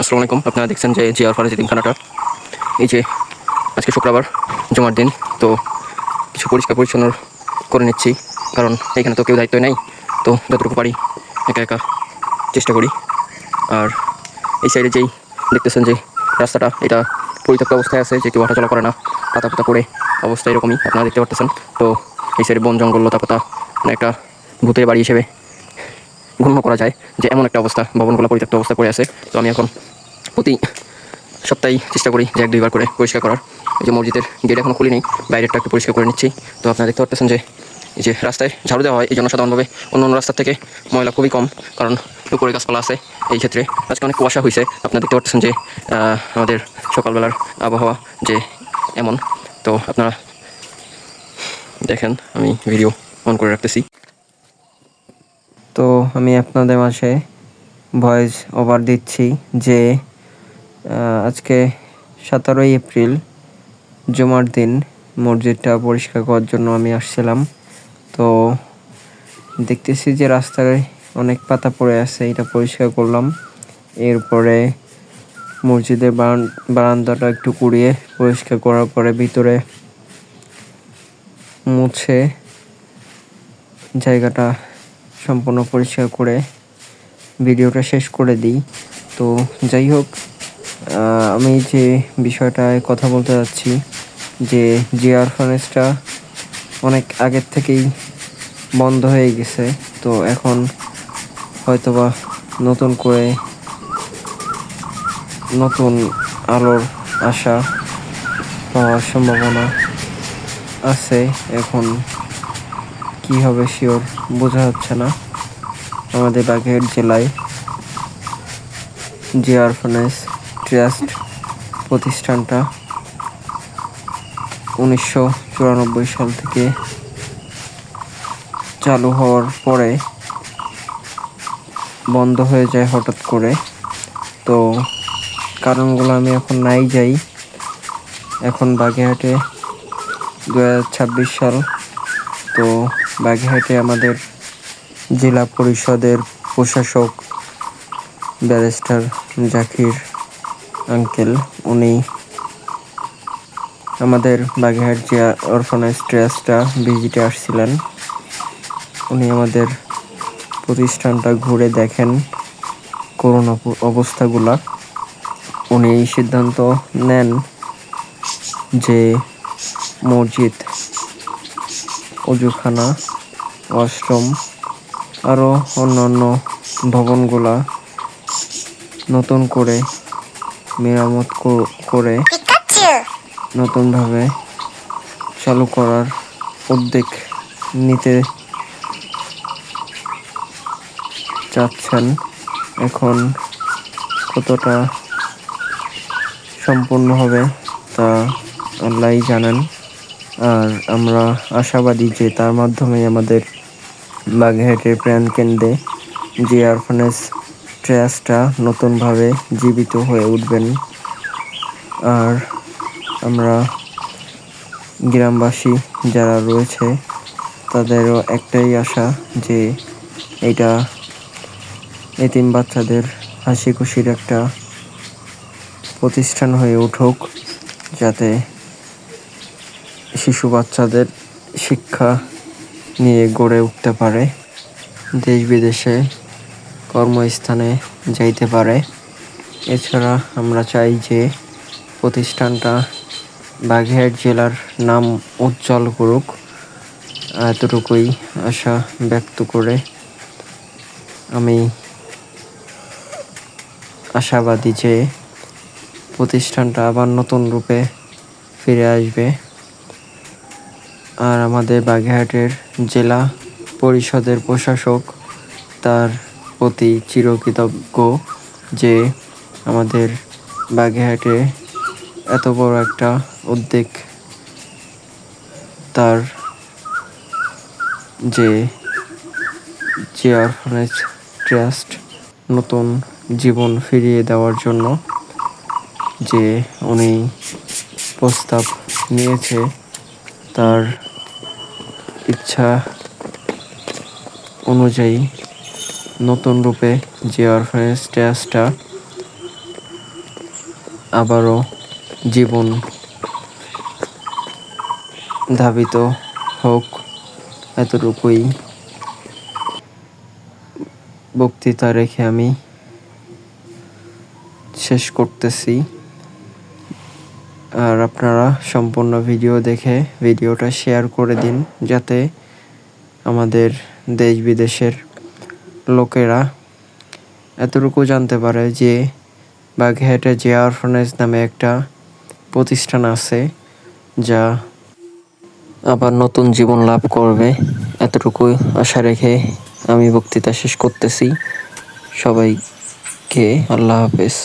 আসসালামু আলাইকুম। আপনারা দেখছেন যে জিয়ার ফারাজ এতিমখানাটা। এই যে আজকে শুক্রবার, জুমার দিন, তো কিছু পরিষ্কার পরিচ্ছন্ন করে নিচ্ছি, কারণ এখানে তো কেউ দায়িত্ব নেই। তো যতটুকু পারি একা একা চেষ্টা করি। আর এই সাইডে যেই দেখতেছেন যে রাস্তাটা, এটা পরিত্যক্ত অবস্থায় আছে, যে কেউ হাঁটাচলা করে না, পাতা পাতা পড়ে অবস্থা এরকমই আপনারা দেখতে পারতেছেন। তো এই সাইডে বন জঙ্গল লতা পাতা, মানে একটা ভূতের বাড়ি হিসেবে গণ্য করা যায়, যে এমন একটা অবস্থা, ভবনগুলো পরিত্যক্ত অবস্থা পড়ে আছে। তো আমি এখন প্রতি সপ্তাহে চেষ্টা করি যে 1-2 বার করে পরিষ্কার করার। এই যে মসজিদের গেট এখনও খুলিনি, বাইরেরটা একটু পরিষ্কার করে নিচ্ছি। তো আপনারা দেখতে পাচ্ছেন যে এই যে রাস্তায় ঝাড়ু দেওয়া হয়, এই জন্য সাধারণভাবে অন্য অন্য রাস্তার থেকে ময়লা খুবই কম, কারণ উপরে গাছপালা আছে। এই ক্ষেত্রে আজকে অনেক কুয়াশা হয়েছে, আপনারা দেখতে পাচ্ছেন যে আমাদের সকালবেলার আবহাওয়া যে এমন। তো আপনারা দেখেন, আমি ভিডিও অন করে রাখতেছি। তো আমি আপনাদের মাঝে ভয়েস ওভার দিচ্ছি যে আজকে 17ই এপ্রিল, জুমার দিন, মসজিদটা পরিষ্কার করার জন্য আমি আসছিলাম। তো দেখতেছি যে রাস্তায় অনেক পাতা পড়ে আছে, এটা পরিষ্কার করলাম। এরপরে মসজিদের বারান্দাটা একটু কুড়িয়ে পরিষ্কার করার পরে ভিতরে মুছে জায়গাটা সম্পূর্ণ পরিষ্কার করে ভিডিওটা শেষ করে দিই। তো যাই হোক, আমি যে বিষয়টায় কথা বলতে যাচ্ছি, যে অরফানেজটা অনেক আগের থেকেই বন্ধ হয়ে গেছে। তো এখন হয়তোবা নতুন করে নতুন আলোর আশা পাওয়ার সম্ভাবনা আছে। এখন কি হবে শিওর বোঝা যাচ্ছে না। আমাদের বাগেরহাট জেলায় অরফানেজ ট্রাস্ট প্রতিষ্ঠানটা 1994 সাল থেকে চালু হওয়ার পরে বন্ধ হয়ে যায় হঠাৎ করে। তো কারণগুলো আমি এখন নাই যাই। এখন বাগেরহাটে 2026 সাল। তো বাগেরহাটে আমাদের জেলা পরিষদের প্রশাসক ব্যারিস্টার জাকির আঙ্কেল, উনি আমাদের বাগেরহাট যে অরফানেজ ট্রাস্টটা ভিজিটে আসছিলেন। উনি আমাদের প্রতিষ্ঠানটা ঘুরে দেখেন করোনা অবস্থাগুলা। উনি এই সিদ্ধান্ত নেন যে মসজিদ, অজুখানা, ওয়াশরুম, আরও অন্যান্য ভবনগুলা নতুন করে মেরামত করে নতুনভাবে চালু করার উদ্যোগ নিতে চাচ্ছেন। এখন কতটা সম্পূর্ণ হবে তা আল্লাহই জানেন। আর আমরা আশাবাদী যে তার মাধ্যমে আমাদের বাগেরহাটের প্রাণকেন্দ্রে যে অরফানেজ ট্রাস্টটা নতুনভাবে জীবিত হয়ে উঠবেন। আর আমরা গ্রামবাসী যারা রয়েছে তাদেরও একটাই আশা যে এটা এতিম বাচ্চাদের হাসি খুশির একটা প্রতিষ্ঠান হয়ে উঠুক, যাতে শিশু বাচ্চাদের শিক্ষা নিয়ে গড়ে উঠতে পারে, দেশ বিদেশে কর্মস্থানে যাইতে পারে। এছাড়া আমরা চাই যে প্রতিষ্ঠানটা বাগেরহাট জেলার নাম উজ্জ্বল করুক। এতটুকুই আশা ব্যক্ত করে আমি আশাবাদী যে প্রতিষ্ঠানটা আবার নতুন রূপে ফিরে আসবে। আর আমাদের বাগেরহাটের জেলা পরিষদের প্রশাসক, তার প্রতি চিরকৃতজ্ঞ যে আমাদের বাগেরহাটে এত বড় একটা উদ্যোগ, তার যে অরফানেজ ট্রাস্ট নতুন জীবন ফিরিয়ে দেওয়ার জন্য যে উনি প্রস্তাব নিয়েছে, তার ইচ্ছা অনুযায়ী নতুন রূপে যে অরফানেজ ট্রাস্টটা আবারও জীবন ধাবিত হোক, এতটুকুই বক্তৃতা রেখে আমি শেষ করতেছি। আর আপনারা সম্পূর্ণ ভিডিও দেখে ভিডিওটা শেয়ার করে দিন, যাতে আমাদের দেশ বিদেশের লোকেরা এতটুকু জানতে পারে যে বাগেরহাটে যে অরফানেজ নামে একটা প্রতিষ্ঠান আছে, যা আবার নতুন জীবন লাভ করবে। এতটুকু আশা রেখে আমি বক্তৃতা শেষ করতেছি। সবাইকে আল্লাহ হাফেজ।